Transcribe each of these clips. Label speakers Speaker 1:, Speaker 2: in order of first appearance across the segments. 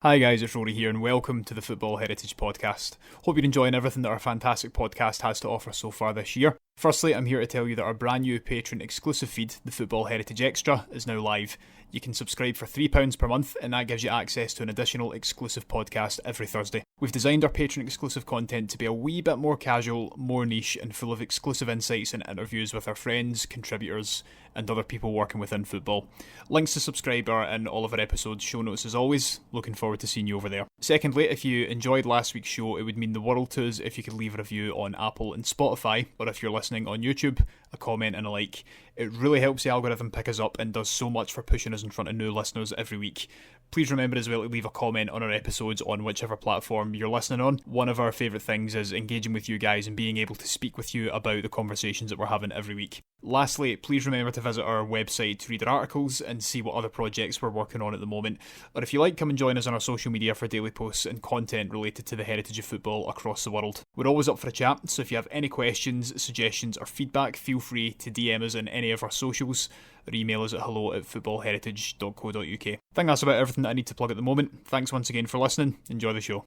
Speaker 1: Hi guys, it's Rory here and welcome to the Football Heritage Podcast. Hope you're enjoying everything that our fantastic podcast has to offer so far this year. Firstly, I'm here to tell you that our brand new patron exclusive feed, the Football Heritage Extra, is now live. You can subscribe for £3 per month and that gives you access to an additional exclusive podcast every Thursday. We've designed our patron exclusive content to be a wee bit more casual, more niche and full of exclusive insights and interviews with our friends, contributors and other people working within football. Links to subscribe are in all of our episodes, show notes as always. Looking forward to seeing you over there. Secondly, if you enjoyed last week's show, it would mean the world to us if you could leave a review on Apple and Spotify, or if you're listening on YouTube, a comment and a like. It really helps the algorithm pick us up and does so much for pushing us in front of new listeners every week. Please remember as well to leave a comment on our episodes on whichever platform you're listening on. One of our favourite things is engaging with you guys and being able to speak with you about the conversations that we're having every week. Lastly, please remember to visit our website to read our articles and see what other projects we're working on at the moment. Or if you like, come and join us on our social media for daily posts and content related to the heritage of football across the world. We're always up for a chat, so if you have any questions, suggestions or feedback, feel free to DM us on any of our socials or email us at hello@footballheritage.co.uk. I think that's about everything that I need to plug at the moment. Thanks once again for listening. Enjoy the show.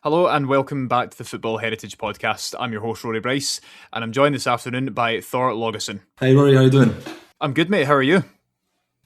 Speaker 1: Hello and welcome back to the Football Heritage Podcast. I'm your host Rory Bryce and I'm joined this afternoon by Thor Logasson.
Speaker 2: Hey Rory, how are you doing?
Speaker 1: I'm good, mate. How are you?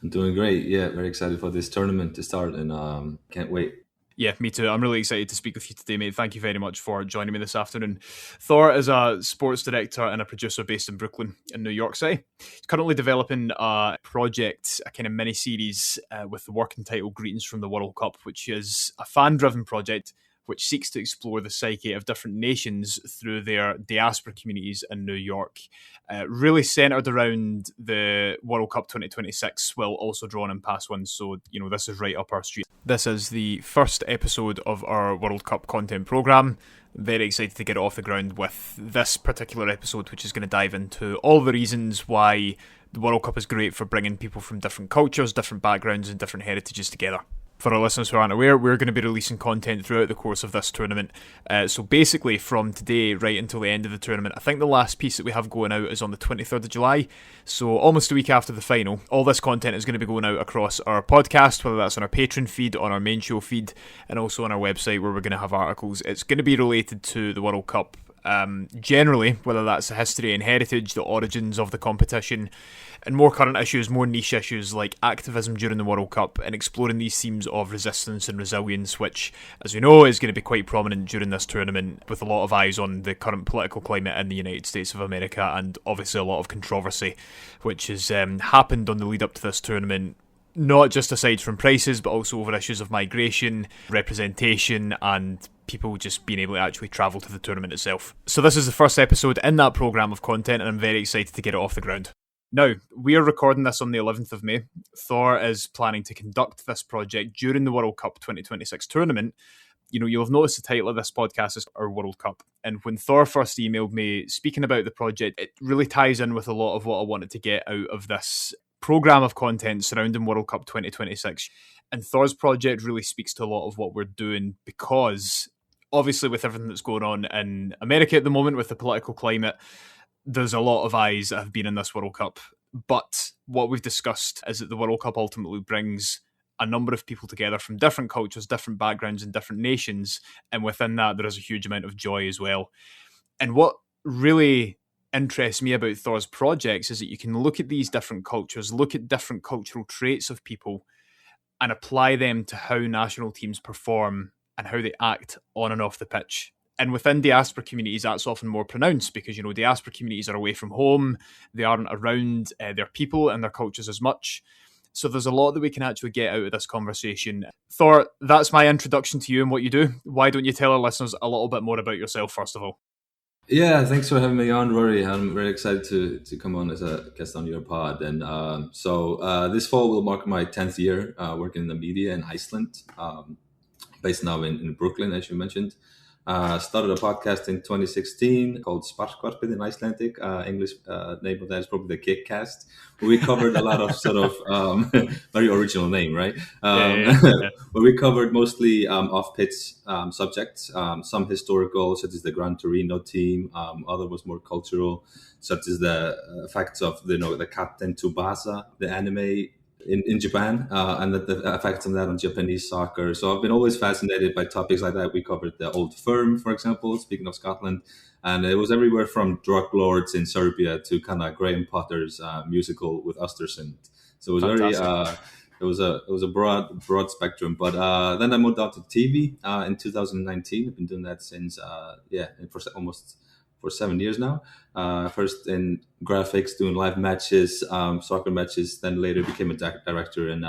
Speaker 2: I'm doing great. Yeah, very excited for this tournament to start and can't wait.
Speaker 1: Yeah, me too. I'm really excited to speak with you today, mate. Thank you very much for joining me this afternoon. Thor is a sports director and a producer based in Brooklyn in New York City. He's currently developing a project, a kind of mini-series with the working title Greetings from the World Cup, which is a fan-driven project which seeks to explore the psyche of different nations through their diaspora communities in New York. Really centred around the World Cup 2026, while also drawing in past ones, so, this is right up our street. This is the first episode of our World Cup content programme. Very excited to get it off the ground with this particular episode, which is going to dive into all the reasons why the World Cup is great for bringing people from different cultures, different backgrounds and different heritages together. For our listeners who aren't aware, we're going to be releasing content throughout the course of this tournament. So basically from today right until the end of the tournament, I think the last piece that we have going out is on the 23rd of July. So almost a week after the final. All this content is going to be going out across our podcast, whether that's on our Patreon feed, on our main show feed, and also on our website where we're going to have articles. It's going to be related to the World Cup. Generally, whether that's the history and heritage, the origins of the competition, and more current issues, more niche issues like activism during the World Cup, and exploring these themes of resistance and resilience, which, as we know, is going to be quite prominent during this tournament, with a lot of eyes on the current political climate in the United States of America, and obviously a lot of controversy, which has happened on the lead up to this tournament. Not just aside from prices, but also over issues of migration, representation, and people just being able to actually travel to the tournament itself. So this is the first episode in that programme of content, and I'm very excited to get it off the ground. Now, we are recording this on the 11th of May. Thor is planning to conduct this project during the World Cup 2026 tournament. You'll have noticed the title of this podcast is our World Cup. And when Thor first emailed me speaking about the project, it really ties in with a lot of what I wanted to get out of this programme of content surrounding World Cup 2026. And Thor's project really speaks to a lot of what we're doing because, obviously, with everything that's going on in America at the moment, with the political climate, there's a lot of eyes that have been in this World Cup. But what we've discussed is that the World Cup ultimately brings a number of people together from different cultures, different backgrounds and different nations. And within that, there is a huge amount of joy as well. And what really interests me about Thor's projects is that you can look at these different cultures, look at different cultural traits of people and apply them to how national teams perform and how they act on and off the pitch. And within diaspora communities, that's often more pronounced because, diaspora communities are away from home. They aren't around their people and their cultures as much. So there's a lot that we can actually get out of this conversation. Thor, that's my introduction to you and what you do. Why don't you tell our listeners a little bit more about yourself, first of all?
Speaker 2: Yeah, thanks for having me on, Rory. I'm very excited to come on as a guest on your pod. And this fall will mark my 10th year working in the media in Iceland, based now in Brooklyn, as you mentioned. Started a podcast in 2016 called Sparkvarpið in Icelandic. English name of that is probably the Kickcast. We covered a lot of sort of very original name, right? Where we covered mostly off-pitch subjects, some historical, such as the Gran Torino team. Other was more cultural, such as the facts of the Captain Tsubasa, the anime in Japan, and the effects of that on Japanese soccer. So I've been always fascinated by topics like that. We covered the Old Firm, for example, speaking of Scotland, and it was everywhere from drug lords in Serbia to kind of Graham Potter's musical with Östersund. So it was very
Speaker 1: Fantastic.
Speaker 2: it was a broad spectrum. But then I moved out to TV in 2019. I've been doing that since almost for 7 years now. First in graphics, doing live matches, soccer matches. Then later became a director and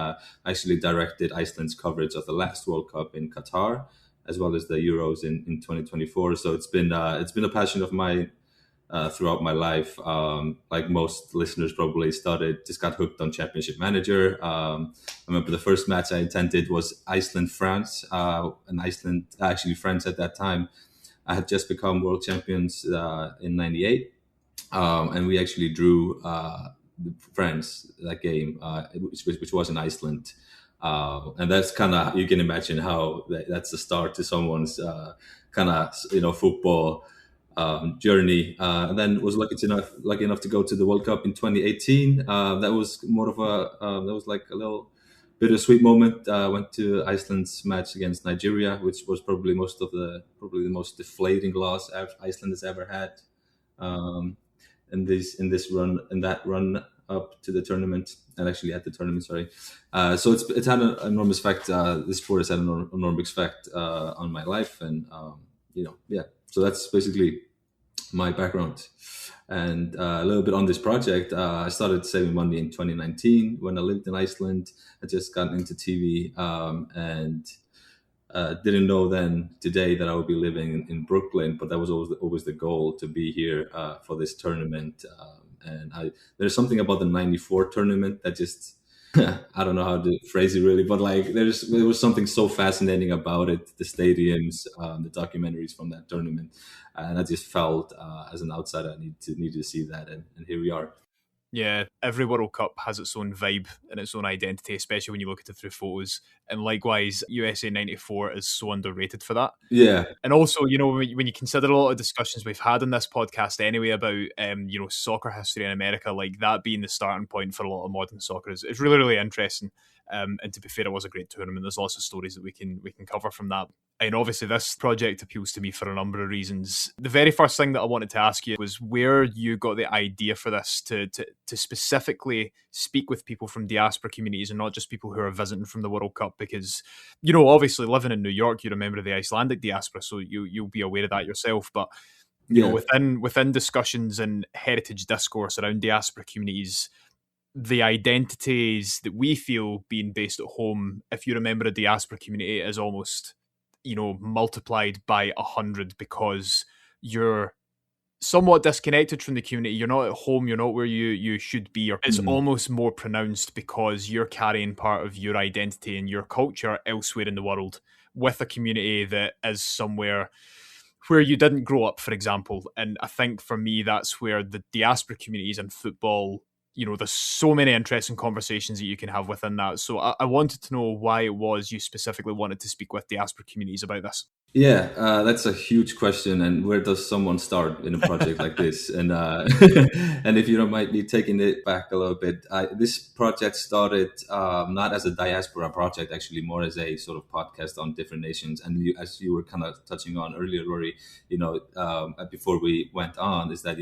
Speaker 2: actually directed Iceland's coverage of the last World Cup in Qatar, as well as the Euros in 2024. So it's been a passion of mine throughout my life. Like most listeners probably just got hooked on Championship Manager. I remember the first match I attended was Iceland-France, and Iceland, actually France at that time, I had just become world champions in '98, and we actually drew France that game, which was in Iceland. And that's kind of, you can imagine how that's the start to someone's kind of football journey. And then was lucky enough to go to the World Cup in 2018. That was more of that was like a little bittersweet moment. Went to Iceland's match against Nigeria, which was probably the most deflating loss Iceland has ever had in that run up to the tournament, and actually at the tournament. Sorry. So it's had an enormous effect. This sport has had an enormous effect on my life, and yeah. So that's basically my background. And a little bit on this project, I started saving money in 2019 when I lived in Iceland. I just got into TV and didn't know then today that I would be living in Brooklyn, but that was always the goal, to be here for this tournament. And there's something about the '94 tournament that just I don't know how to phrase it really, but like there was something so fascinating about it, the stadiums, the documentaries from that tournament, and I just felt as an outsider I need to see that, and here we are.
Speaker 1: Yeah, every World Cup has its own vibe and its own identity, especially when you look at it through photos. And likewise, USA '94 is so underrated for that.
Speaker 2: Yeah,
Speaker 1: And also, when you consider a lot of discussions we've had in this podcast anyway about, soccer history in America, like that being the starting point for a lot of modern soccer is really, really interesting. And to be fair, it was a great tournament. There's lots of stories that we can cover from that. And obviously, this project appeals to me for a number of reasons. The very first thing that I wanted to ask you was where you got the idea for this to specifically speak with people from diaspora communities and not just people who are visiting from the World Cup. Because, obviously living in New York, you're a member of the Icelandic diaspora, so you'll be aware of that yourself. But
Speaker 2: yeah,
Speaker 1: within discussions and heritage discourse around diaspora communities, the identities that we feel being based at home, if you're a member of a diaspora community, is almost multiplied by 100 because you're somewhat disconnected from the community. You're not at home. You're not where you should be. Or it's almost more pronounced because you're carrying part of your identity and your culture elsewhere in the world with a community that is somewhere where you didn't grow up, for example. And I think for me, that's where the diaspora communities and football, there's so many interesting conversations that you can have within that. So I wanted to know why it was you specifically wanted to speak with diaspora communities about this.
Speaker 2: Yeah, that's a huge question. And where does someone start in a project like this? And and if you don't mind me taking it back a little bit, this project started not as a diaspora project, actually more as a sort of podcast on different nations. And as you were kind of touching on earlier, Rory, before we went on, is that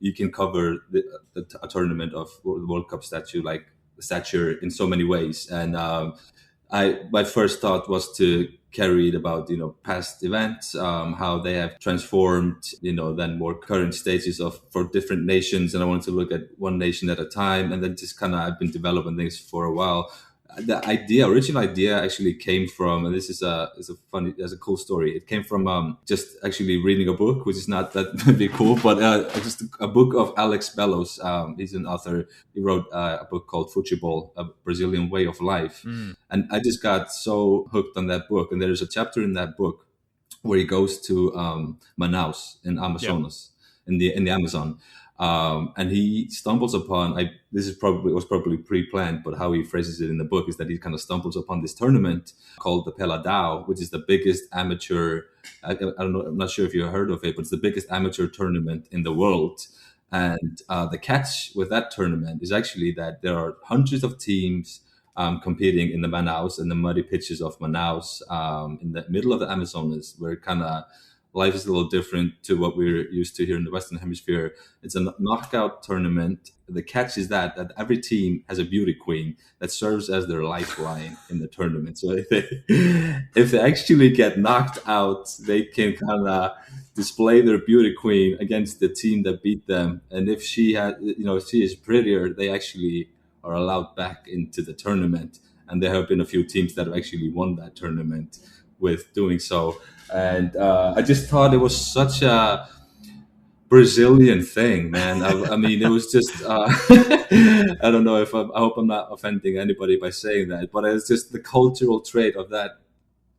Speaker 2: you can cover a tournament of the World Cup stature in so many ways. And my first thought was to carry it about past events, how they have transformed then more current stages for different nations, and I wanted to look at one nation at a time, and then just kind of I've been developing things for a while. The original idea actually came from, and this is a cool story. It came from just actually reading a book, which is not that maybe cool, but just a book of Alex Bellows. He's an author. He wrote a book called Futebol, A Brazilian Way of Life. And I just got so hooked on that book. And there's a chapter in that book where he goes to Manaus in Amazonas, in the Amazon. And he stumbles upon, was probably pre-planned, but how he phrases it in the book is that he kind of stumbles upon this tournament called the Peladão, which is the biggest amateur, I don't know, I'm not sure if you heard of it, but it's the biggest amateur tournament in the world. And the catch with that tournament is actually that there are hundreds of teams competing in the Manaus, in the muddy pitches of Manaus, in the middle of the Amazonas, where kind of life is a little different to what we're used to here in the Western Hemisphere. It's a knockout tournament. The catch is that every team has a beauty queen that serves as their lifeline in the tournament. So if they actually get knocked out, they can kind of display their beauty queen against the team that beat them. And if she if she is prettier, they actually are allowed back into the tournament. And there have been a few teams that have actually won that tournament with doing so. And I just thought it was such a Brazilian thing, man. I mean, it was just, I don't know if I hope I'm not offending anybody by saying that, but it's just the cultural trait of that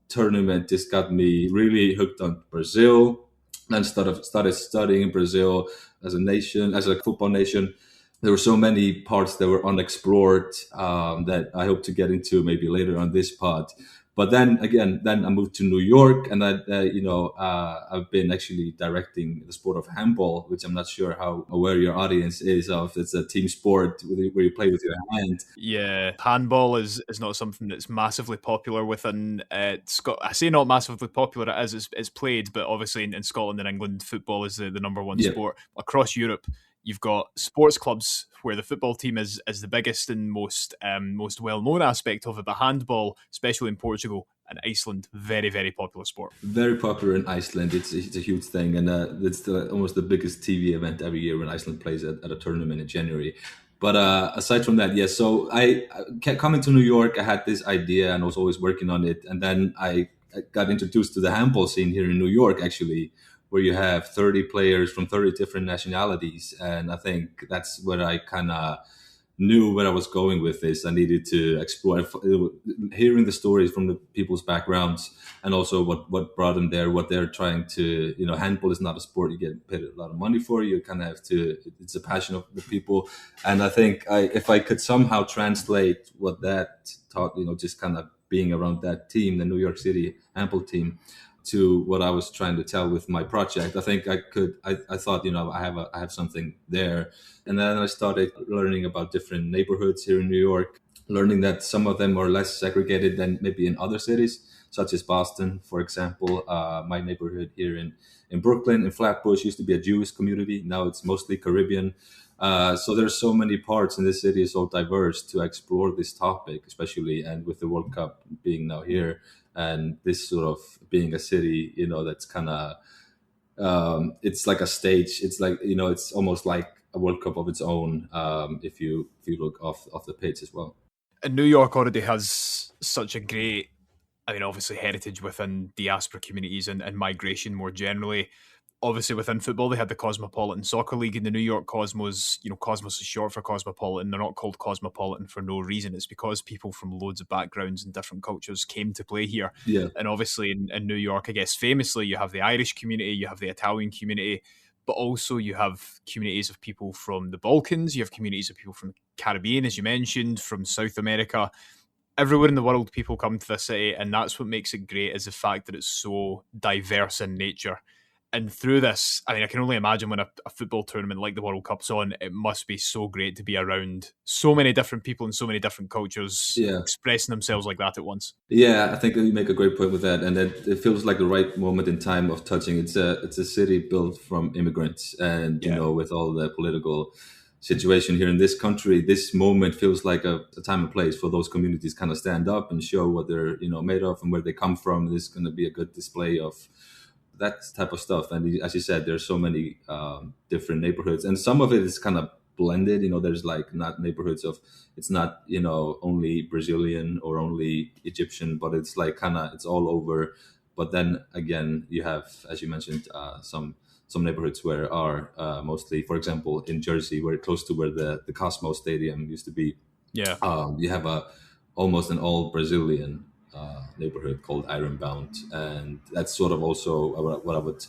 Speaker 2: tournament just got me really hooked on Brazil. And started studying Brazil as a nation, as a football nation. There were so many parts that were unexplored that I hope to get into maybe later on this pod. But then I moved to New York, and I've been actually directing the sport of handball, which I'm not sure how aware your audience is of. It's a team sport where you play with your hand.
Speaker 1: Yeah, handball is not something that's massively popular within Scotland. I say not massively popular, it's played, but obviously in Scotland and England, football is the number one sport. Across Europe, you've got sports clubs where the football team is the biggest and most well-known aspect of it, but handball, especially in Portugal and Iceland, very, very popular sport.
Speaker 2: Very popular in Iceland. It's a huge thing, and it's almost the biggest TV event every year when Iceland plays at a tournament in January. But aside from that, yes. So I kept coming to New York. I had this idea and I was always working on it. And then I got introduced to the handball scene here in New York, actually, where you have 30 players from 30 different nationalities. And I think that's where I kind of knew where I was going with this. I needed to explore, hearing the stories from the people's backgrounds, and also what brought them there, what they're trying to, handball is not a sport you get paid a lot of money for. You kind of have to, it's a passion of the people. And I think if I could somehow translate what that taught, just kind of being around that team, the New York City handball team, to what I was trying to tell with my project, I think I could. I thought, I have something there, and then I started learning about different neighborhoods here in New York, learning that some of them are less segregated than maybe in other cities, such as Boston, for example. My neighborhood here in Brooklyn, in Flatbush, used to be a Jewish community. Now it's mostly Caribbean. So there's so many parts in this city, so diverse to explore this topic, especially, and with the World Cup being now here, and this sort of being a city, that's kind of, it's like a stage. It's like, it's almost like a World Cup of its own, if you look off the pitch as well.
Speaker 1: And New York already has such a great, obviously heritage within diaspora communities and migration more generally. Obviously, within football, they had the Cosmopolitan Soccer League in the New York Cosmos. Cosmos is short for Cosmopolitan. They're not called Cosmopolitan for no reason. It's because people from loads of backgrounds and different cultures came to play here.
Speaker 2: Yeah.
Speaker 1: And obviously, in New York, I guess famously, you have the Irish community, you have the Italian community, but also you have communities of people from the Balkans. You have communities of people from the Caribbean, as you mentioned, from South America. Everywhere in the world, people come to this city, and that's what makes it great, is the fact that it's so diverse in nature. And through this, I can only imagine when a football tournament like the World Cup's on, it must be so great to be around so many different people and so many different cultures expressing themselves like that at once.
Speaker 2: Yeah, I think you make a great point with that, and it feels like the right moment in time of touching. It's a city built from immigrants, and with all the political situation here in this country, this moment feels like a time and place for those communities kind of stand up and show what they're made of and where they come from. This is going to be a good display of that type of stuff. And as you said, there's so many different neighborhoods, and some of it is kind of blended. There's like not neighborhoods of, it's not only Brazilian or only Egyptian, but it's like kind of, it's all over. But then again, you have, as you mentioned, some neighborhoods where are mostly, for example, in Jersey, where close to where the Cosmos Stadium used to be.
Speaker 1: Yeah,
Speaker 2: you have almost an all Brazilian neighborhood called Ironbound, and that's sort of also what I would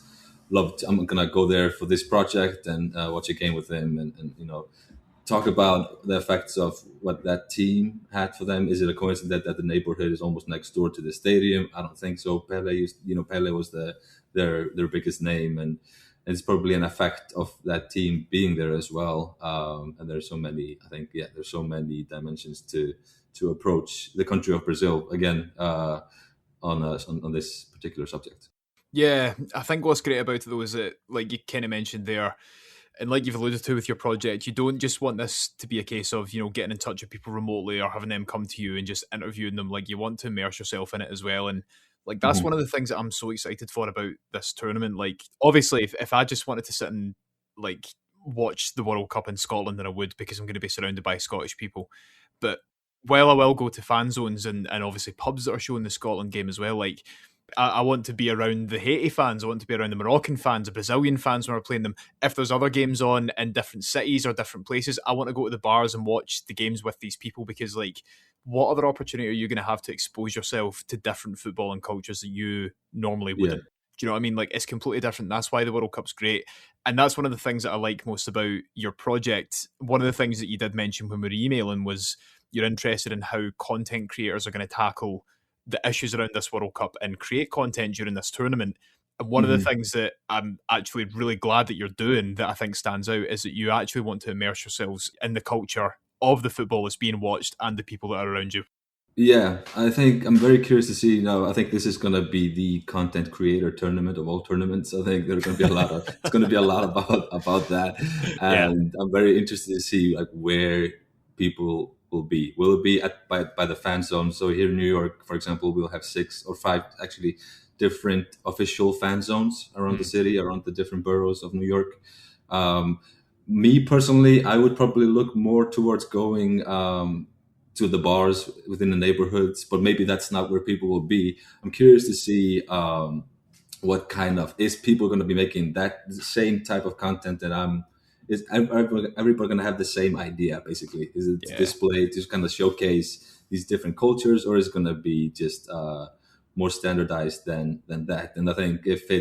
Speaker 2: love to, I'm gonna go there for this project and watch a game with them, and talk about the effects of what that team had for them. Is it a coincidence that the neighborhood is almost next door to the stadium? I don't think so. Pele was their biggest name, and it's probably an effect of that team being there as well. And there's so many, I think, there's so many dimensions to to approach the country of Brazil again on this particular subject.
Speaker 1: Yeah, I think what's great about it though is that, like you kind of mentioned there, and like you've alluded to with your project, you don't just want this to be a case of, getting in touch with people remotely or having them come to you and just interviewing them. Like, you want to immerse yourself in it as well. And like, that's one of the things that I'm so excited for about this tournament. Like, obviously, if I just wanted to sit and like watch the World Cup in Scotland, then I would, because I'm going to be surrounded by Scottish people. But while I will go to fan zones and obviously pubs that are showing the Scotland game as well, like, I want to be around the Haiti fans. I want to be around the Moroccan fans, the Brazilian fans when we're playing them. If there's other games on in different cities or different places, I want to go to the bars and watch the games with these people, because, like, what other opportunity are you going to have to expose yourself to different football and cultures that you normally wouldn't?
Speaker 2: Yeah.
Speaker 1: Do you know what I mean? Like, it's completely different. That's why the World Cup's great. And that's one of the things that I like most about your project. One of the things that you did mention when we were emailing was you're interested in how content creators are going to tackle the issues around this World Cup and create content during this tournament. And one of the things that I'm actually really glad that you're doing that I think stands out is that you actually want to immerse yourselves in the culture of the football that's being watched and the people that are around you.
Speaker 2: Yeah, I think I'm very curious to see. I think this is going to be the content creator tournament of all tournaments. I think there's going to be it's going to be a lot about that,
Speaker 1: Yeah.
Speaker 2: and I'm very interested to see like where people will be. Will it be by the fan zone? So here in New York, for example, we'll have 6 or 5 actually different official fan zones around the city, around the different boroughs of New York. Me personally, I would probably look more towards going to the bars within the neighborhoods, but maybe that's not where people will be. I'm curious to see what kind of is people going to be making that same type of content that I'm. Is everybody going to have the same idea? Basically, is it to display, to kind of showcase these different cultures, or is it going to be just more standardized than that? And I think if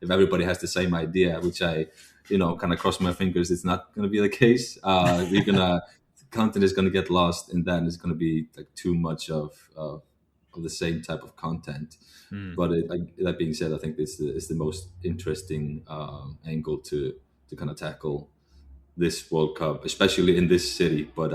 Speaker 2: everybody has the same idea, which I kind of cross my fingers, it's not going to be the case. We're gonna content is going to get lost in that, and it's going to be like too much of the same type of content. But that being said, I think this is the most interesting angle to kind of tackle this World Cup, especially in this city. But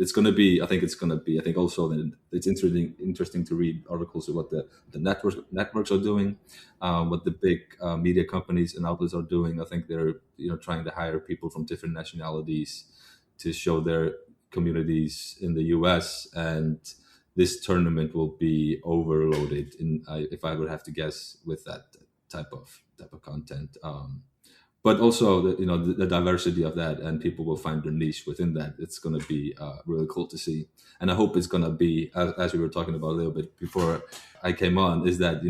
Speaker 2: it's going to be, I think it's going to be, I think also that it's interesting to read articles of what the networks are doing, what the big media companies and outlets are doing. I think they're trying to hire people from different nationalities to show their communities in the US, and this tournament will be overloaded if I would have to guess, with that type of content. But also the diversity of that, and people will find their niche within that. It's going to be really cool to see, and I hope it's going to be, as we were talking about a little bit before I came on, is that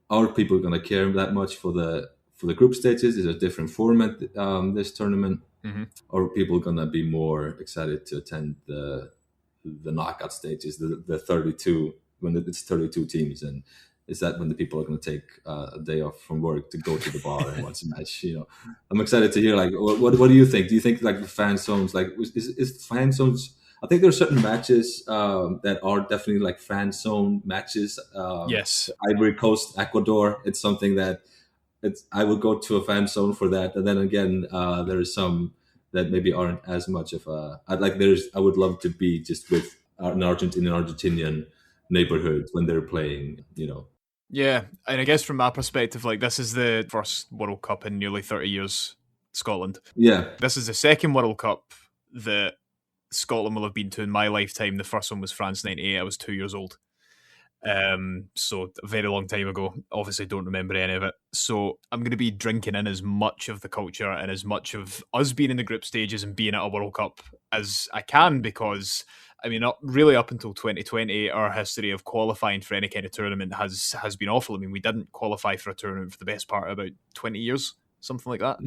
Speaker 2: are people going to care that much for the group stages? Is there a different format this tournament? Or are people going to be more excited to attend the knockout stages, the 32, when it's 32 teams? And is that when the people are going to take a day off from work to go to the bar and watch a match? I'm excited to hear, like, what do you think? Do you think like the fan zones, like, is fan zones? I think there are certain matches that are definitely like fan zone matches.
Speaker 1: Yes.
Speaker 2: Ivory Coast, Ecuador. It's something that I would go to a fan zone for that. And then again, there are some that maybe aren't as much of a. I would love to be just with an Argentinian neighborhood when they're playing.
Speaker 1: Yeah, and I guess from my perspective, like, this is the first World Cup in nearly 30 years, Scotland.
Speaker 2: Yeah.
Speaker 1: This is the second World Cup that Scotland will have been to in my lifetime. The first one was France 98. I was 2 years old. So a very long time ago. Obviously don't remember any of it. So I'm going to be drinking in as much of the culture and as much of us being in the group stages and being at a World Cup as I can, because I mean, really up until 2020, our history of qualifying for any kind of tournament has been awful. I mean, we didn't qualify for a tournament for the best part of about 20 years, something like that.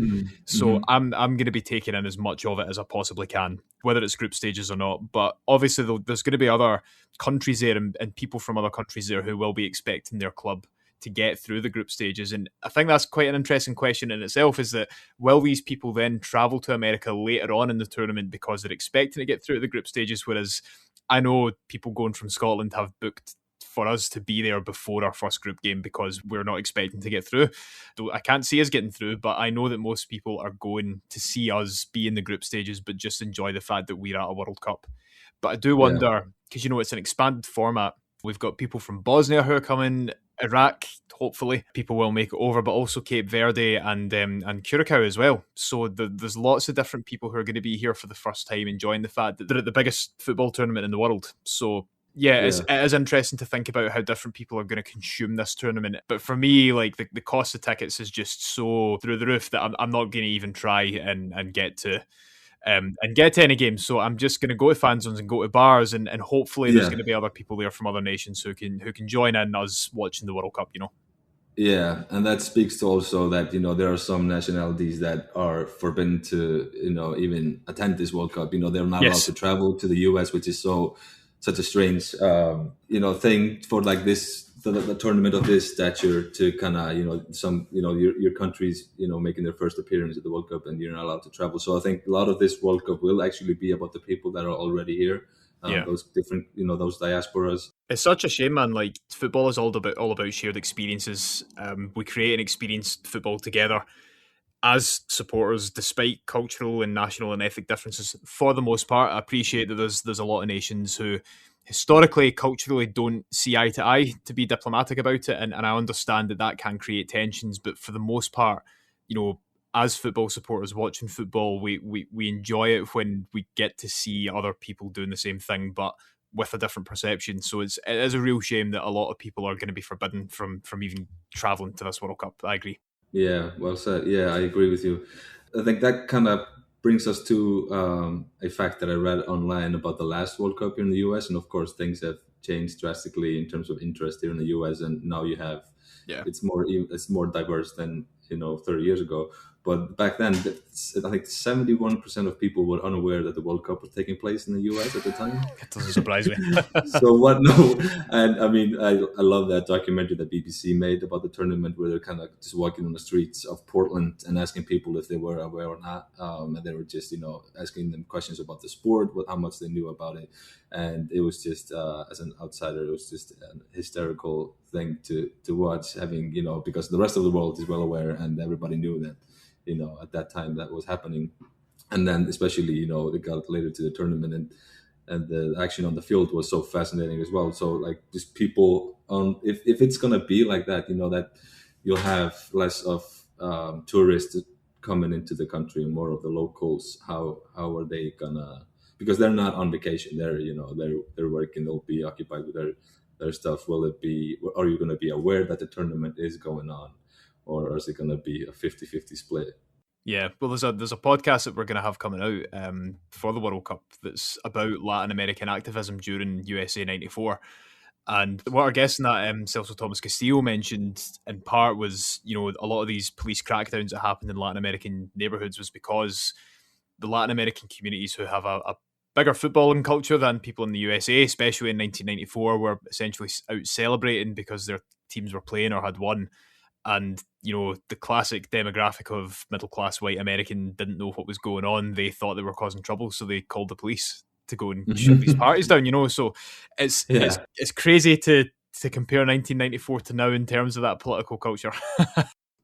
Speaker 1: So I'm going to be taking in as much of it as I possibly can, whether it's group stages or not. But obviously, there's going to be other countries there and people from other countries there who will be expecting their club to get through the group stages. And I think that's quite an interesting question in itself, is that will these people then travel to America later on in the tournament because they're expecting to get through the group stages? Whereas I know people going from Scotland have booked for us to be there before our first group game because we're not expecting to get through. I can't see us getting through, but I know that most people are going to see us be in the group stages, but just enjoy the fact that we're at a World Cup. But I do
Speaker 2: Yeah.
Speaker 1: wonder, because, it's an expanded format. We've got people from Bosnia who are coming, Iraq, hopefully people will make it over, but also Cape Verde and Curacao as well. So there's lots of different people who are going to be here for the first time, enjoying the fact that they're at the biggest football tournament in the world. So yeah,
Speaker 2: Yeah.
Speaker 1: it is interesting to think about how different people are going to consume this tournament. But for me, like the cost of tickets is just so through the roof that I'm not going to even try and get to any games. So I'm just going to go to fan zones and go to bars, and hopefully there's
Speaker 2: Yeah.
Speaker 1: going to be other people there from other nations who can join in us watching the World Cup.
Speaker 2: Yeah, and that speaks to also that there are some nationalities that are forbidden to even attend this World Cup. They're not allowed
Speaker 1: Yes.
Speaker 2: to travel to the US, which is such a strange thing for like this the tournament of this stature to kind of some your countries making their first appearance at the World Cup, and you're not allowed to travel. So I think a lot of this World Cup will actually be about the people that are already here.
Speaker 1: Yeah.
Speaker 2: Those different those diasporas.
Speaker 1: It's such a shame, man. Like, football is all about shared experiences. We create and experience football together as supporters, despite cultural and national and ethnic differences. For the most part, I appreciate that there's a lot of nations who historically, culturally don't see eye to eye, to be diplomatic about it, and I understand that can create tensions. But for the most part, as football supporters watching football, we enjoy it when we get to see other people doing the same thing, but with a different perception. So it is a real shame that a lot of people are going to be forbidden from even traveling to this World Cup. I agree.
Speaker 2: Yeah, well said. Yeah, I agree with you. I think that kind of brings us to a fact that I read online about the last World Cup here in the US, and of course things have changed drastically in terms of interest here in the US, and now you have it's more diverse than 30 years ago. But back then, I think 71% of people were unaware that the World Cup was taking place in the US at the time.
Speaker 1: It doesn't surprise me.
Speaker 2: So what? No, and I mean, I love that documentary that BBC made about the tournament, where they're kind of just walking on the streets of Portland and asking people if they were aware or not, and they were just asking them questions about the sport, how much they knew about it, and it was just as an outsider, it was just a hysterical thing to watch, having because the rest of the world is well aware and everybody knew that at that time that was happening, and then especially they got later to the tournament, and the action on the field was so fascinating as well. So like just people if it's gonna be like that, that you'll have less of tourists coming into the country and more of the locals. How are they gonna, because they're not on vacation, they're working, they'll be occupied with their stuff. Are you going to be aware that the tournament is going on, or is it going to be a 50-50 split?
Speaker 1: Yeah, well, there's a podcast that we're going to have coming out for the World Cup that's about Latin American activism during USA '94. And what our guest in that, Celso Thomas Castillo, mentioned in part was, a lot of these police crackdowns that happened in Latin American neighborhoods was because the Latin American communities who have a bigger footballing culture than people in the USA, especially in 1994, were essentially out celebrating because their teams were playing or had won. And, the classic demographic of middle-class white American didn't know what was going on. They thought they were causing trouble, so they called the police to go and shut these parties down, So it's crazy to compare 1994 to now in terms of that political culture.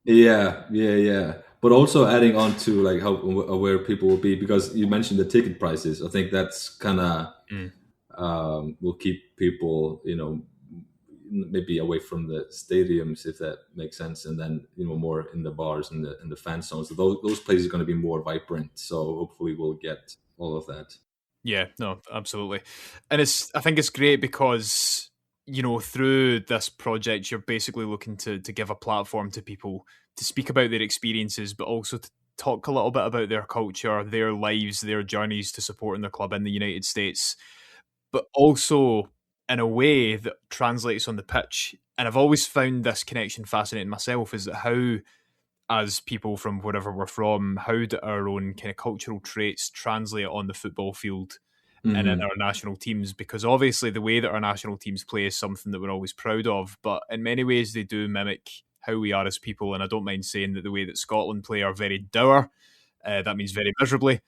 Speaker 2: Yeah. But also adding on to like how aware people will be, because you mentioned the ticket prices. I think that's kind of will keep people, maybe away from the stadiums, if that makes sense, and then more in the bars and the fan zones. So those places are going to be more vibrant. So hopefully we'll get all of that.
Speaker 1: Yeah, no, absolutely. And I think it's great because through this project, you're basically looking to give a platform to people to speak about their experiences, but also to talk a little bit about their culture, their lives, their journeys to supporting their club in the United States, but also in a way that translates on the pitch. And I've always found this connection fascinating myself, is that how, as people from wherever we're from, how do our own kind of cultural traits translate on the football field and in our national teams? Because obviously the way that our national teams play is something that we're always proud of, but in many ways they do mimic how we are as people. And I don't mind saying that the way that Scotland play are very dour. That means very miserably.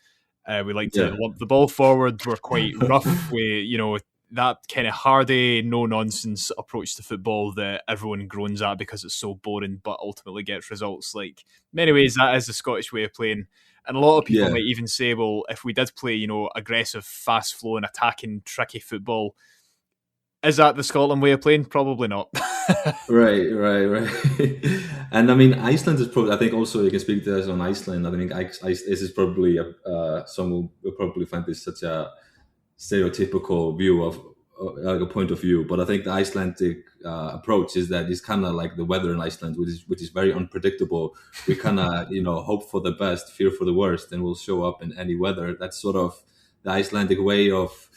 Speaker 1: We like to lump the ball forward. We're quite rough. We, that kind of hardy, no-nonsense approach to football that everyone groans at because it's so boring, but ultimately gets results. Like, many ways, that is the Scottish way of playing. And a lot of people
Speaker 2: Yeah.
Speaker 1: might even say, well, if we did play, aggressive, fast flowing, attacking, tricky football, is that the Scotland way of playing? Probably not.
Speaker 2: Right. And I mean, Iceland is probably, I think also you can speak to us on Iceland. I think this is probably, some will probably find this such a stereotypical view of like a point of view. But I think the Icelandic approach is that it's kind of like the weather in Iceland, which is very unpredictable. We kind of, hope for the best, fear for the worst, and we'll show up in any weather. That's sort of the Icelandic way of,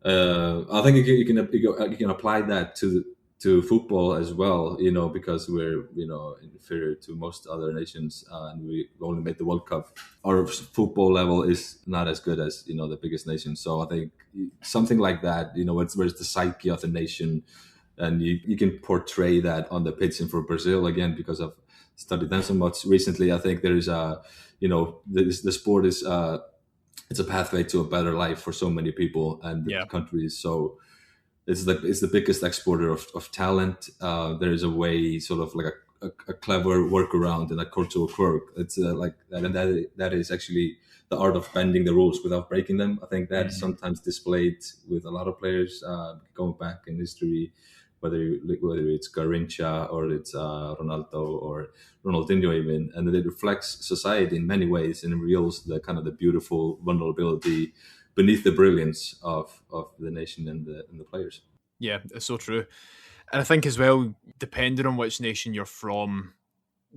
Speaker 2: I think you can apply that to football as well, because we're inferior to most other nations, and we only made the World Cup. Our football level is not as good as the biggest nation. So I think something like that, where's the psyche of the nation, and you can portray that on the pitch. And for Brazil, again, because I've studied them so much recently, I think there is the sport is. It's a pathway to a better life for so many people and
Speaker 1: Yeah.
Speaker 2: countries. So it's the biggest exporter of talent. There is a way, sort of like a clever workaround and a cultural quirk. It's like that, and that is actually the art of bending the rules without breaking them. I think that's sometimes displayed with a lot of players going back in history, whether it's Garrincha or it's Ronaldo or Ronaldinho even, and it reflects society in many ways and reveals the kind of the beautiful vulnerability beneath the brilliance of the nation and the players.
Speaker 1: Yeah, it's so true. And I think as well, depending on which nation you're from,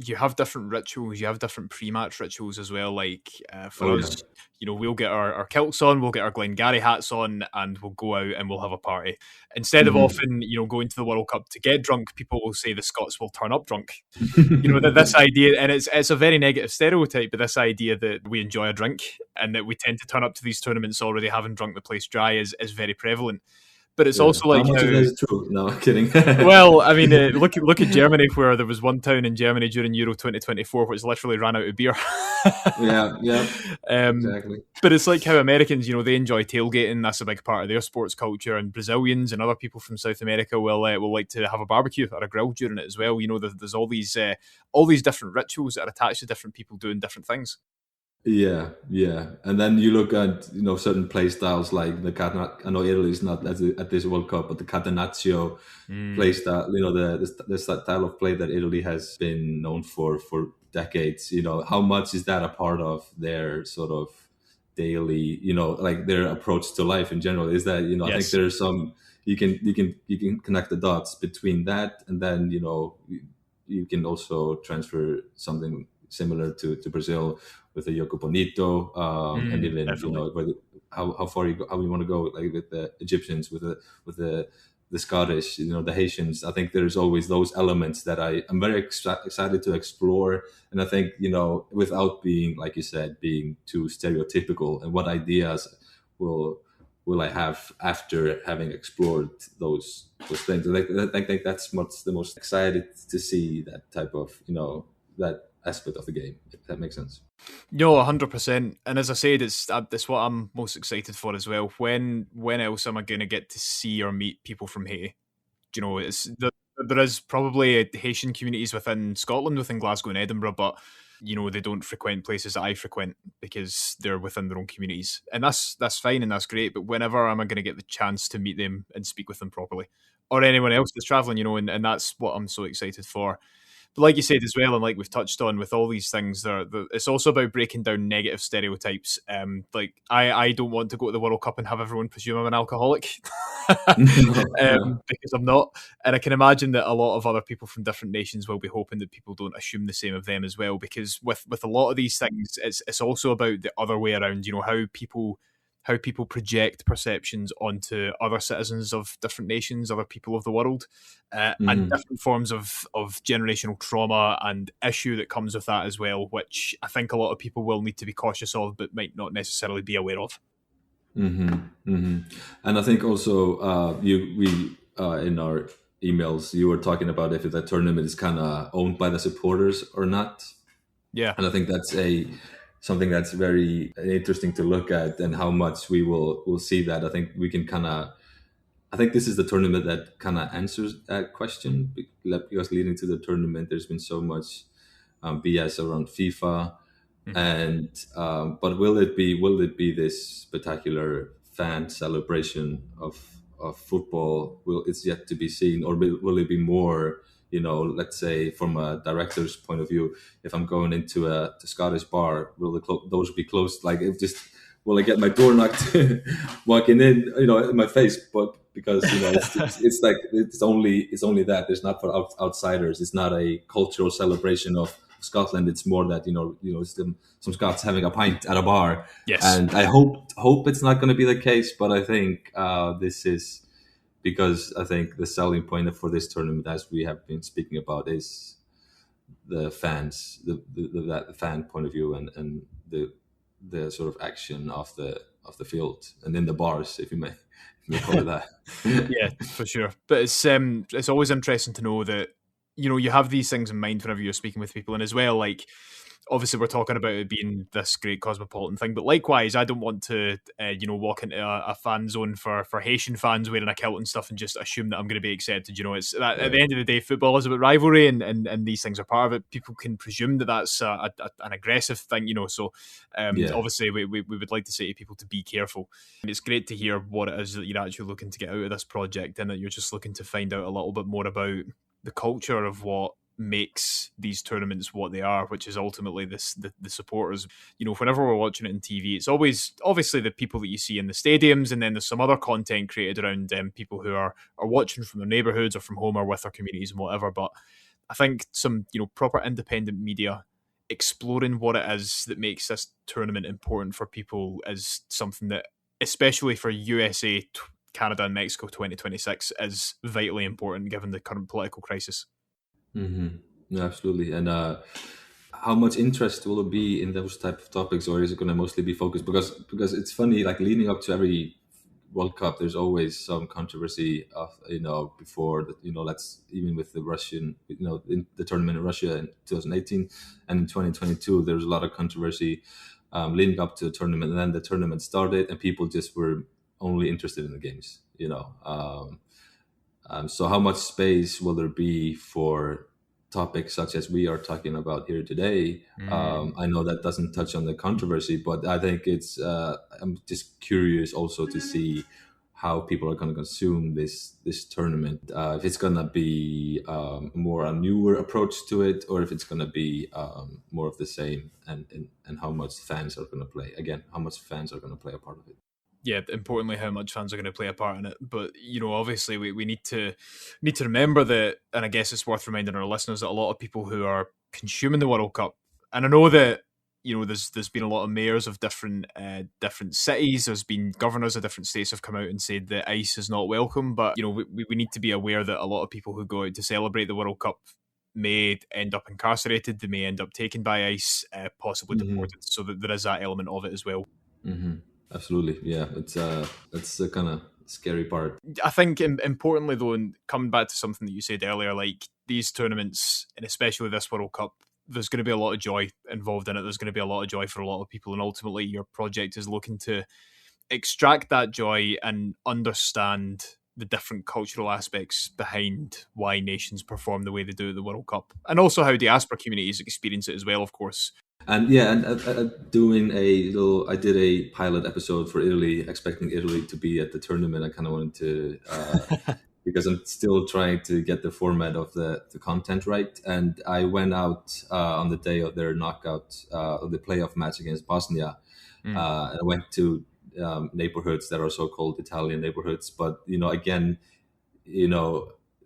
Speaker 1: you have different rituals, you have different pre-match rituals as well. Like for
Speaker 2: Oh
Speaker 1: us, we'll get our kilts on, we'll get our Glengarry hats on, and we'll go out and we'll have a party. Instead of often, going to the World Cup to get drunk, people will say the Scots will turn up drunk. This idea, and it's a very negative stereotype, but this idea that we enjoy a drink and that we tend to turn up to these tournaments already having drunk the place dry is very prevalent. But it's also like
Speaker 2: how much
Speaker 1: how,
Speaker 2: of that is true? No, I'm kidding.
Speaker 1: well, I mean, look at Germany, where there was one town in Germany during Euro 2024 which literally ran out of beer.
Speaker 2: yeah, exactly.
Speaker 1: But it's like how Americans, they enjoy tailgating. That's a big part of their sports culture. And Brazilians and other people from South America will like to have a barbecue or a grill during it as well. There's all these different rituals that are attached to different people doing different things.
Speaker 2: Yeah, and then you look at certain play styles like the I know Italy is not at this World Cup, but the Catenaccio play style. The style of play that Italy has been known for decades. How much is that a part of their sort of daily, like their approach to life in general? Is that I think
Speaker 1: Yes.
Speaker 2: there's some you can connect the dots between that, and then you can also transfer something similar to Brazil with the Yoko Bonito, and even
Speaker 1: Definitely.
Speaker 2: how far how you want to go, like with the Egyptians, with the Scottish, the Haitians. I think there's always those elements that I'm very excited to explore, and I think without being, like you said, being too stereotypical. And what ideas will I have after having explored those things? I think that's what's the most excited to see, that type of that aspect of the game, if that makes sense.
Speaker 1: No, 100%. And as I said, it's what I'm most excited for as well. When else am I going to get to see or meet people from Haiti? There is probably Haitian communities within Scotland, within Glasgow and Edinburgh, but they don't frequent places that I frequent because they're within their own communities, and that's fine and that's great. But whenever am I going to get the chance to meet them and speak with them properly, or anyone else that's traveling? And that's what I'm so excited for. But like you said as well, and like we've touched on with all these things, it's also about breaking down negative stereotypes. Like I don't want to go to the World Cup and have everyone presume I'm an alcoholic because I'm not. And I can imagine that a lot of other people from different nations will be hoping that people don't assume the same of them as well. Because with a lot of these things, it's also about the other way around. How people project perceptions onto other citizens of different nations, other people of the world, and different forms of generational trauma and issue that comes with that as well, which I think a lot of people will need to be cautious of, but might not necessarily be aware of.
Speaker 2: And I think also we in our emails you were talking about if the tournament is kind of owned by the supporters or not.
Speaker 1: Yeah,
Speaker 2: and I think that's something that's very interesting to look at, and how much we'll see that. I think we can I think this is the tournament that kind of answers that question, because leading to the tournament, there's been so much BS around FIFA, And but will it be this spectacular fan celebration of football? Will It's yet to be seen, or will it be more? Let's say from a director's point of view, if I'm going into a Scottish bar, will those be closed? Like, if just will I get my door knocked walking in my face? But because it's like it's only that there's not for outsiders. It's not a cultural celebration of Scotland. It's more that some Scots having a pint at a bar.
Speaker 1: Yes.
Speaker 2: And I hope it's not going to be the case, but I think this is because I think the selling point for this tournament, as we have been speaking about, is the fans, the fan point of view, and the sort of action of the field and in the bars, if you may call it that.
Speaker 1: Yeah, for sure. But it's always interesting to know that you have these things in mind whenever you're speaking with people, and as well, like, obviously we're talking about it being this great cosmopolitan thing, but likewise, I don't want to walk into a fan zone for Haitian fans wearing a kilt and stuff and just assume that I'm going to be accepted. It's that, at the end of the day, football is about rivalry, and these things are part of it. People can presume that that's an aggressive thing, so obviously we would like to say to people to be careful. And it's great to hear what it is that you're actually looking to get out of this project, and that you're just looking to find out a little bit more about the culture of what makes these tournaments what they are, which is ultimately the supporters. Whenever we're watching it on TV, it's always obviously the people that you see in the stadiums, and then there's some other content created around people who are watching from their neighborhoods or from home or with their communities and whatever. But I think some proper independent media exploring what it is that makes this tournament important for people is something that, especially for USA, Canada and Mexico 2026, is vitally important given the current political crisis.
Speaker 2: Mm-hmm. Absolutely. And how much interest will it be in those type of topics, or is it going to mostly be focused? Because it's funny, like leading up to every World Cup, there's always some controversy of before that. Let's even with the Russian, in the tournament in Russia in 2018 and in 2022, there was a lot of controversy leading up to the tournament, and then the tournament started, and people just were only interested in the games. So how much space will there be for topics such as we are talking about here today? I know that doesn't touch on the controversy, but I think I'm just curious also to see how people are going to consume this tournament. If it's going to be more a newer approach to it, or if it's going to be more of the same, and how much fans are going to play. Again, how much fans are going to play a part of it.
Speaker 1: Yeah, importantly, how much fans are going to play a part in it. But obviously, we need to remember that, and I guess it's worth reminding our listeners that a lot of people who are consuming the World Cup, and I know that there's been a lot of mayors of different cities, there's been governors of different states have come out and said that ice is not welcome. But we need to be aware that a lot of people who go out to celebrate the World Cup may end up incarcerated, they may end up taken by ice, possibly deported. So that there is that element of it as well.
Speaker 2: Mm-hmm. Absolutely, yeah. That's the kind of scary part.
Speaker 1: I think importantly though, and coming back to something that you said earlier, like these tournaments, and especially this World Cup, there's going to be a lot of joy involved in it. There's going to be a lot of joy for a lot of people, and ultimately your project is looking to extract that joy and understand the different cultural aspects behind why nations perform the way they do at the World Cup, and also how diaspora communities experience it as well, of course.
Speaker 2: And yeah, and I did a pilot episode for Italy, expecting Italy to be at the tournament. I kind of wanted to, because I'm still trying to get the format of the content right. And I went out on the day of their knockout, of the playoff match against Bosnia. And I went to neighborhoods that are so-called Italian neighborhoods. But, again,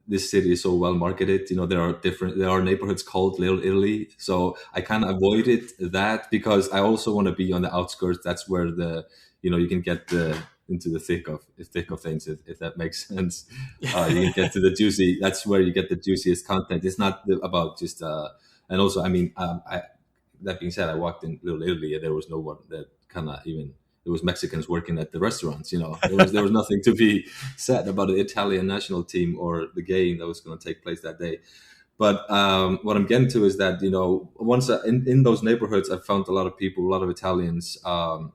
Speaker 2: this city is so well marketed. There are neighborhoods called Little Italy. So I kind of avoided that because I also want to be on the outskirts. That's where you can get into the thick of things, if that makes sense. You can get to the juicy. That's where you get the juiciest content. It's not about just. And also, I mean, that being said, I walked in Little Italy and there was no one that kind of even. There was Mexicans working at the restaurants. There was nothing to be said about the Italian national team or the game that was going to take place that day. But what I'm getting to is that once in those neighborhoods, I found a lot of people, a lot of Italians that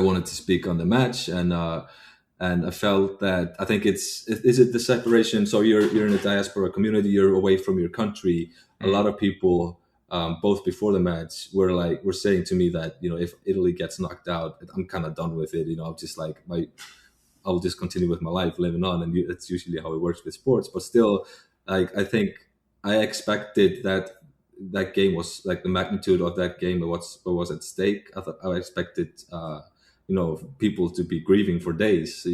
Speaker 2: wanted to speak on the match, and I felt that I think is it the separation. So you're in a diaspora community, you're away from your country. A lot of people both before the match, were saying to me that, if Italy gets knocked out, I'm kind of done with it. I'll just I'll just continue with my life, living on, and that's usually how it works with sports. But still, I think I expected that game was like the magnitude of that game, what was at stake. I expected, people to be grieving for days,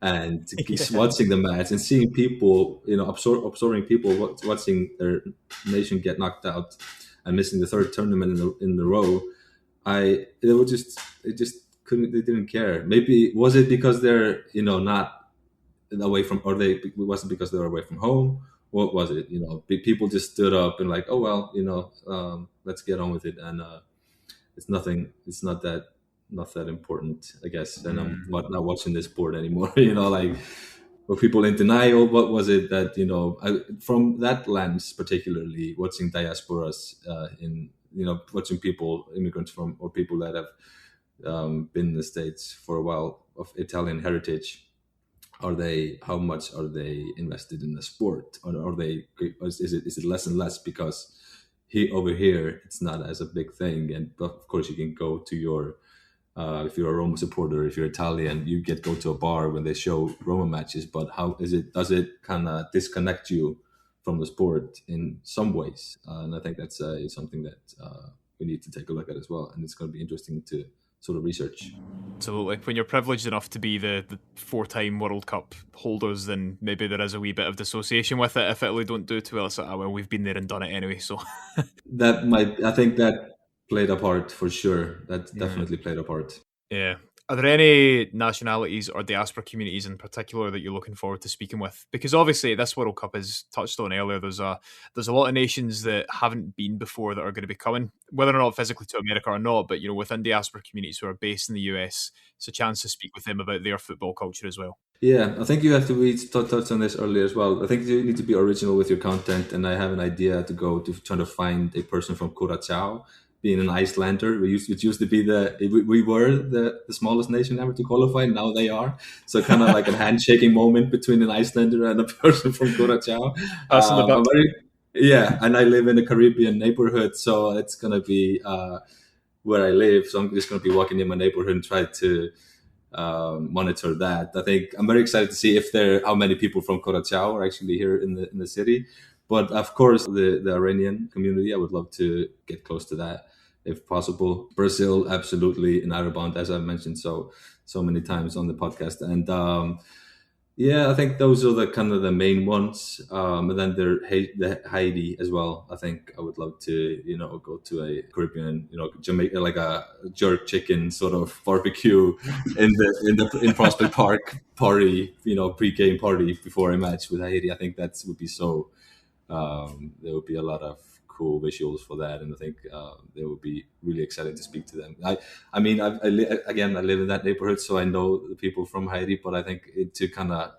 Speaker 2: and to keep
Speaker 1: Yeah.
Speaker 2: watching the match and seeing people, absorbing people watching their nation get knocked out and missing the third tournament in the row. It just couldn't, they didn't care. Maybe was it because they're, not away from, or was it because they were away from home? What was it? People just stood up and like, oh well, let's get on with it. And it's nothing. It's not that important, I guess. And I'm not watching this sport anymore. Like, were people in denial? What was it that, from that lens, particularly watching diasporas, watching people, immigrants from, or people that have been in the States for a while, of Italian heritage, how much are they invested in the sport, or is it less and less because over here it's not as a big thing? And but of course you can go to your, if you're a Roma supporter, if you're Italian, you go to a bar when they show Roma matches. But how does it kind of disconnect you from the sport in some ways? And I think that's something that we need to take a look at as well, and it's going to be interesting to sort of research.
Speaker 1: Absolutely. When you're privileged enough to be the 4-time World Cup holders, then maybe there is a wee bit of dissociation with it. If Italy don't do too well, it's like, oh, well, we've been there and done it anyway. So
Speaker 2: I think that played a part for sure. That definitely played a part.
Speaker 1: yeah. Are there any nationalities or diaspora communities in particular that you're looking forward to speaking with? Because obviously this World Cup is touched on earlier. There's a lot of nations that haven't been before that are going to be coming, whether or not physically to America or not. But within diaspora communities who are based in the US, it's a chance to speak with them about their football culture as well.
Speaker 2: Yeah, I think you have to touch on this earlier as well. I think you need to be original with your content, and I have an idea to go to try to find a person from Curaçao. Being an Icelander, it used to be we were the smallest nation ever to qualify. Now they are, so kind of like a handshaking moment between an Icelander and a person from Curaçao. Yeah, and I live in a Caribbean neighborhood, so it's gonna be where I live. So I'm just gonna be walking in my neighborhood and try to monitor that. I think I'm very excited to see how many people from Curaçao are actually here in the city. But of course, the Iranian community, I would love to get close to that if possible. Brazil, absolutely, in Arabond, as I've mentioned so many times on the podcast. And yeah, I think those are the kind of the main ones. And then the Haiti as well. I think I would love to, go to a Caribbean, Jamaica, like a jerk chicken sort of barbecue in Prospect Park party, pre-game party before a match with Haiti. I think that would be so. There would be a lot of cool visuals for that, and I think they would be really excited to speak to them. I mean, I live in that neighborhood, so I know the people from Haiti, but I think to kind of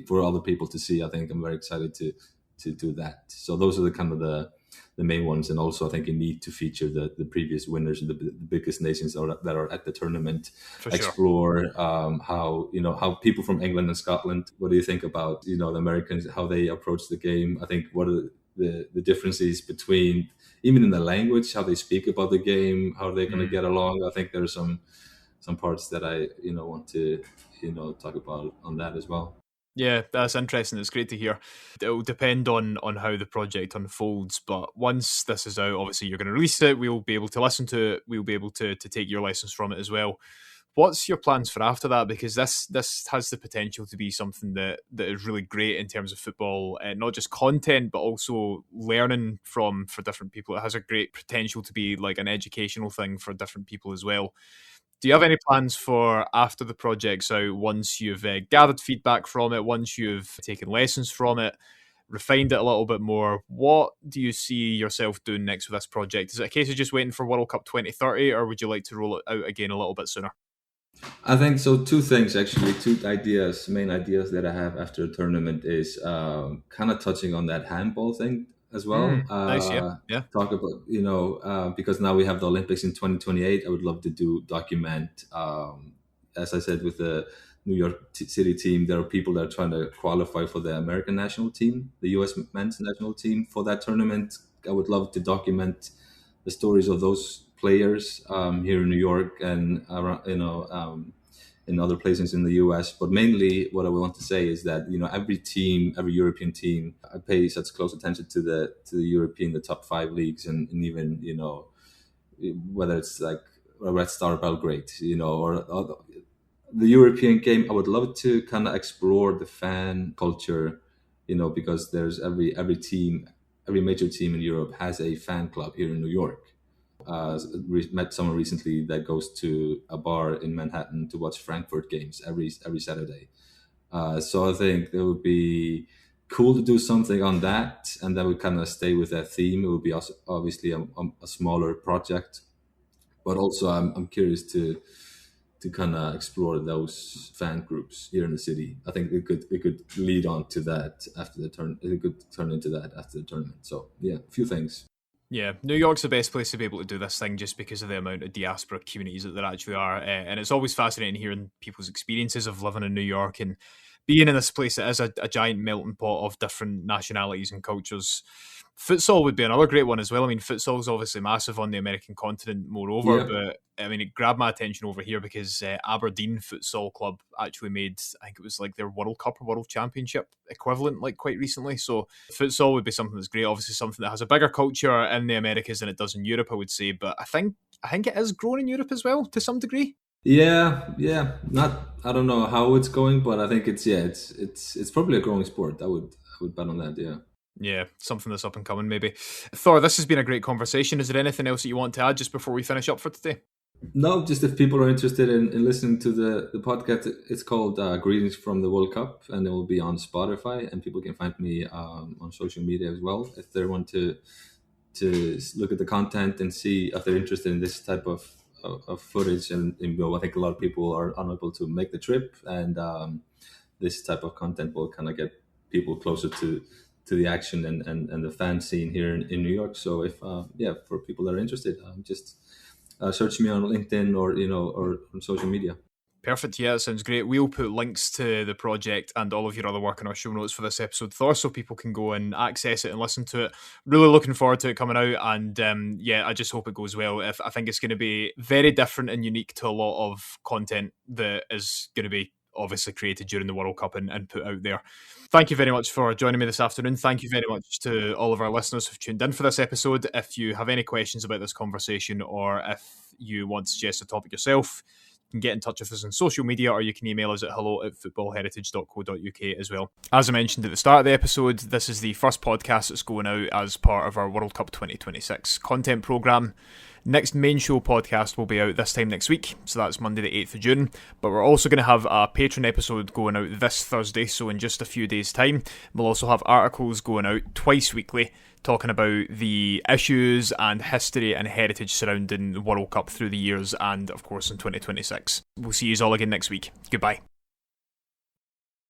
Speaker 2: for other people to see, I think I'm very excited to do that. So those are the kind of the main ones, and also I think you need to feature the previous winners and the biggest nations that are at the tournament.
Speaker 1: For
Speaker 2: Explore how people from England and Scotland. What do you think about the Americans, how they approach the game? I think what are the differences between, even in the language, how they speak about the game, how they're going to get along. I think there's some parts that I want to talk about on that as well.
Speaker 1: Yeah, that's interesting. It's great to hear. It'll depend on how the project unfolds, but once this is out, obviously you're going to release it. We'll be able to listen to it. We'll be able to take your lessons from it as well. What's your plans for after that? Because this has the potential to be something that is really great in terms of football, not just content, but also learning for different people. It has a great potential to be like an educational thing for different people as well. Do you have any plans for after the project's out, once you've gathered feedback from it, once you've taken lessons from it, refined it a little bit more? What do you see yourself doing next with this project? Is it a case of just waiting for World Cup 2030, or would you like to roll it out again a little bit sooner?
Speaker 2: I think so. Two things, actually, main ideas that I have after the tournament is kind of touching on that handball thing as well.
Speaker 1: Nice, yeah.
Speaker 2: Talk about, because now we have the Olympics in 2028. I would love to document, as I said, with the New York City team, there are people that are trying to qualify for the American national team, the U.S. men's national team for that tournament I would love to document the stories of those players here in New York and around, in other places in the US. But mainly, what I want to say is that every team, every European team, I pay such close attention to the European, the top 5 leagues, and even whether it's like a Red Star Belgrade, or the European game. I would love to kind of explore the fan culture, because there's every team, every major team in Europe has a fan club here in New York. Met someone recently that goes to a bar in Manhattan to watch Frankfurt games every Saturday. So I think it would be cool to do something on that, and then we kind of stay with that theme. It would be obviously a smaller project, but also I'm curious to kind of explore those fan groups here in the city. I think it could lead on to that after the turn. It could turn into that after the tournament. So yeah, a few things.
Speaker 1: Yeah, New York's the best place to be able to do this thing just because of the amount of diaspora communities that there actually are. And it's always fascinating hearing people's experiences of living in New York and being in this place that is a giant melting pot of different nationalities and cultures. Futsal would be another great one as well. I mean, futsal is obviously massive on the American continent, moreover,
Speaker 2: Yeah.
Speaker 1: but I mean, it grabbed my attention over here because Aberdeen Futsal Club actually made, I think it was like their World Cup or World Championship equivalent, like quite recently. So futsal would be something that's great. Obviously, something that has a bigger culture in the Americas than it does in Europe, I would say. But I think it is growing in Europe as well to some degree.
Speaker 2: Yeah. Not, I don't know how it's going, but I think it's probably a growing sport. I would bet on that. Yeah.
Speaker 1: Yeah, something that's up and coming, maybe. Thor, this has been a great conversation. Is there anything else that you want to add just before we finish up for today?
Speaker 2: No, just if people are interested in listening to the podcast, it's called Greetings from the World Cup, and it will be on Spotify, and people can find me on social media as well if they want to look at the content and see if they're interested in this type of footage. And I think a lot of people are unable to make the trip, and this type of content will kind of get people closer to the action and the fan scene here in New York. So if for people that are interested, just search me on LinkedIn or on social media.
Speaker 1: Perfect. Yeah, that sounds great. We'll put links to the project and all of your other work in our show notes for this episode, Thor, so people can go and access it and listen to it. Really looking forward to it coming out. And I just hope it goes well. I think it's going to be very different and unique to a lot of content that is going to be obviously created during the World Cup and put out there. Thank you very much for joining me this afternoon. Thank you very much to all of our listeners who've tuned in for this episode. If you have any questions about this conversation, or if you want to suggest a topic yourself, you can get in touch with us on social media, or you can email us at hello@footballheritage.co.uk as well. As I mentioned at the start of the episode, this is the first podcast that's going out as part of our World Cup 2026 content programme. Next main show podcast will be out this time next week, so that's Monday the 8th of June. But we're also going to have a Patreon episode going out this Thursday, so in just a few days' time. We'll also have articles going out twice weekly, talking about the issues and history and heritage surrounding the World Cup through the years and, of course, in 2026. We'll see you all again next week. Goodbye.